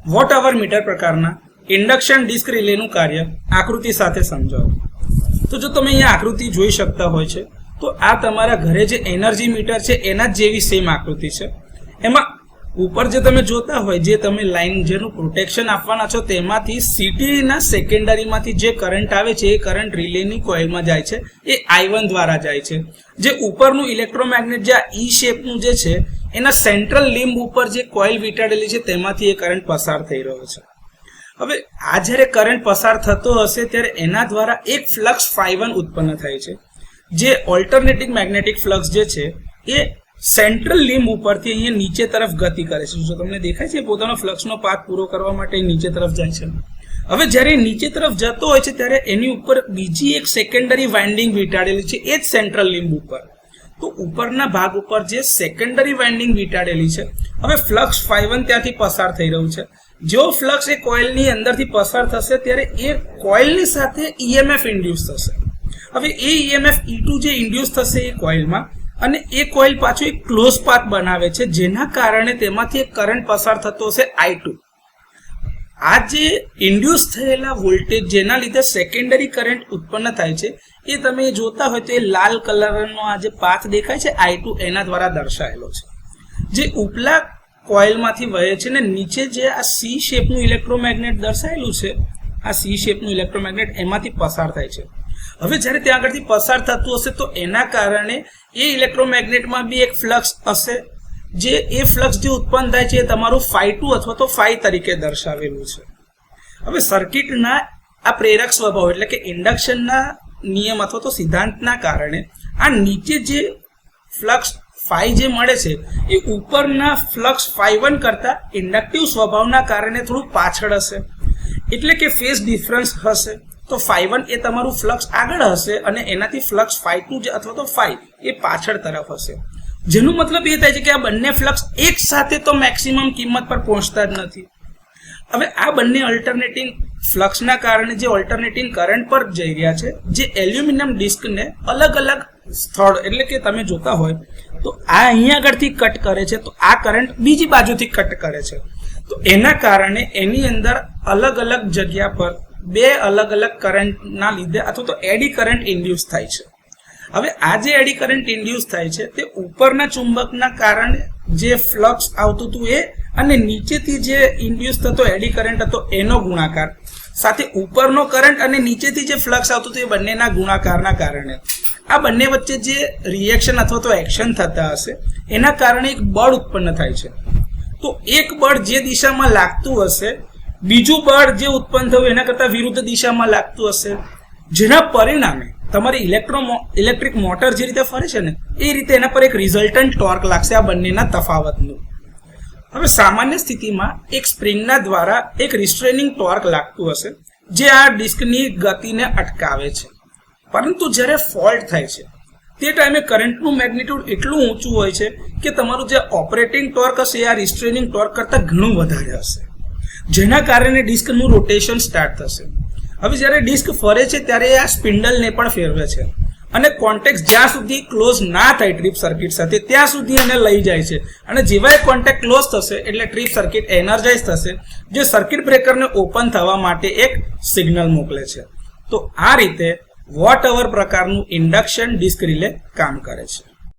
Watt hour metre પ્રકારના induction disk રિલેનું કાર્ય આકૃતિ સાથે સમજાવો. તો જો તમે અહીંયા આકૃતિ જોઈ શકતા હોય છે તો આ તમારા ઘરે જે એનર્જી મીટર છે એના જ જેવી સેમ આકૃતિ છે. એમાં ઉપર જે તમે જોતા હોય જે તમે લાઈન જેનું પ્રોટેક્શન આપવાના છો તેમાંથી સીટીના સેકન્ડરીમાંથી જે કરંટ આવે છે એ કરંટ રિલેની કોઇલમાં જાય છે, એ I1 દ્વારા જાય છે. જે ઉપરનું ઇલેક્ટ્રોમેગ્નેટ જે ઈ શેપનું જે છે એના સેન્ટ્રલ લિમ્બ ઉપર જે કોઇલ વીંટાળેલી છે તેમાંથી એ કરંટ પસાર થઈ રહ્યો છે. હવે આ જ્યારે કરંટ પસાર થતો હશે ત્યારે એના દ્વારા એક ફ્લક્સ ∅1 ઉત્પન્ન થાય છે. જે ઓલ્ટરનેટિંગ મેગ્નેટિક ફ્લક્સ જે છે એ સેન્ટ્રલ લિમ્બ ઉપરથી અહીંયા નીચે તરફ ગતિ કરે છે. જો તમને દેખાય છે પોતાનો ફ્લક્સનો પાથ પૂરો કરવા માટે નીચે તરફ જાય છે. હવે જ્યારે નીચે તરફ જતો હોય છે ત્યારે એની ઉપર બીજી એક સેકન્ડરી વાઇન્ડિંગ વીંટાળેલી છે એ જ સેન્ટ્રલ લિમ્બ ઉપર. તો ઉપરના ભાગ ઉપર જે સેકન્ડરી વાઇન્ડિંગ વીંટાળેલી છે, હવે ફ્લક્સ ∅1 ત્યાંથી પસાર થઈ રહ્યું છે. જો ફ્લક્સ એ કોઇલની અંદરથી પસાર થશે ત્યારે એ કોઇલની સાથે EMF ઇન્ડ્યુસ થશે. હવે એ EMF E2 જે ઇન્ડ્યુસ થશે એ કોઇલમાં, અને એ કોઇલ પાછો એક ક્લોઝ પાથ બનાવે છે જેના કારણે તેમાંથી એક કરંટ પસાર થતો હશે I2. આ જે ઇન્ડ્યુસ થયેલા વોલ્ટેજ જેના લીધે સેકન્ડરી કરંટ ઉત્પન્ન થાય છે એ તમે જોતા હોય તો એ લાલ કલરનો આ જે પાથ દેખાય છે I2 એના દ્વારા દર્શાવેલો છે. જે ઉપલા કોઇલમાંથી વહે છે ને નીચે જે આ C શેપનું ઇલેક્ટ્રોમેગ્નેટ દર્શાવેલું છે, આ C શેપનું ઇલેક્ટ્રોમેગ્નેટ એમાંથી પસાર થાય છે. હવે જ્યારે ત્યાં આગળથી પસાર થતું હશે તો એના કારણે એ ઇલેક્ટ્રોમેગ્નેટમાં બી એક ફ્લક્સ હશે. જે એ ફ્લક્સ જે ઉત્પન્ન થાય છે એ તમારું ∅2 અથવા તો ∅ તરીકે દર્શાવેલું છે. હવે સર્કિટના આ પ્રેરક સ્વભાવ એટલે કે ઇન્ડક્શનના નિયમ અથવા તો સિદ્ધાંતના કારણે આ નીચે જે ફ્લક્સ ∅ જે મળે છે એ ઉપરના ફ્લક્સ ∅1 કરતા ઇન્ડક્ટિવ સ્વભાવના કારણે થોડું પાછળ હશે, એટલે કે ફેઝ ડિફરન્સ હશે. તો ∅1 એ તમારું ફ્લક્સ આગળ હશે અને એનાથી ફ્લક્સ ∅2 અથવા તો ∅ એ પાછળ તરફ હશે. જેનો મતલબ એ થાય છે કે આ બંને ફ્લક્સ એક સાથે તો મેક્સિમમ કિંમત પર પહોંચતા જ નથી. હવે આ બંને ઓલ્ટરનેટિંગ ફ્લક્સના કારણે જે ઓલ્ટરનેટિંગ કરંટ પર જઈ રહ્યા છે, જે એલ્યુમિનિયમ ડિસ્કને અલગ અલગ સ્થળ એટલે કે તમે જોતા હોય તો આ અહીંયા આગળથી કટ કરે છે તો આ કરંટ બીજી બાજુથી કટ કરે છે. તો એના કારણે એની અંદર અલગ અલગ જગ્યા પર બે અલગ અલગ કરંટના લીધે અથવા તો એડી કરંટ ઇન્ડ્યુસ થાય છે. હવે આ જે એડી કરંટ ઇન્ડ્યુસ થાય છે તે ઉપરના ચુંબકના કારણે જે ફ્લક્સ આવતું હતું એ અને નીચેથી જે ઇન્ડ્યુસ થતો એડી કરંટ હતો એનો ગુણાકાર સાથે ઉપરનો કરંટ અને નીચેથી જે ફ્લક્સ આવતું હતું એ બંનેના ગુણાકારના કારણે આ બંને વચ્ચે જે રિએક્શન અથવા તો એક્શન થતા હશે એના કારણે એક બળ ઉત્પન્ન થાય છે. તો એક બળ જે દિશામાં લાગતું હશે બીજું બળ જે ઉત્પન્ન થયું એના કરતાં વિરુદ્ધ દિશામાં લાગતું હશે, જેના પરિણામે તમારી ઇલેક્ટ્રિક મોટર જે રીતે ફરે છે ને એ રીતે એના પર એક રિઝલ્ટન્ટ ટોર્ક લાગશે આ બંનેના તફાવતનું. હવે સામાન્ય સ્થિતિમાં એક સ્પ્રિંગના દ્વારા એક રિસ્ટ્રેનિંગ ટોર્ક લાગતું હશે જે આ ડિસ્કની ગતિને અટકાવે છે. પરંતુ જ્યારે ફોલ્ટ થાય છે તે ટાઈમે કરંટનું મેગ્નિટ્યુડ એટલું ઊંચું હોય છે કે તમારું જે ઓપરેટિંગ ટોર્ક હશે એ આ રિસ્ટ્રેનિંગ ટોર્ક કરતાં ઘણું વધારે હશે, જેના કારણે ડિસ્કનું રોટેશન સ્ટાર્ટ થશે. હવે જ્યારે ડિસ્ક ફરે છે ત્યારે આ સ્પિન્ડલને પણ ફેરવે છે અને કોન્ટેક્ટ જ્યાં સુધી ક્લોઝ ના થાય ટ્રીપ સર્કિટ સાથે ત્યાં સુધી એને લઈ જાય છે. અને જેવા કોન્ટેક્ટ ક્લોઝ થશે એટલે ટ્રીપ સર્કિટ એનર્જાઇઝ થશે, જે સર્કિટ બ્રેકરને ઓપન થવા માટે એક સિગ્નલ મોકલે છે. તો આ રીતે વોટ અવર પ્રકારનું ઇન્ડક્શન ડિસ્ક રિલે કામ કરે છે.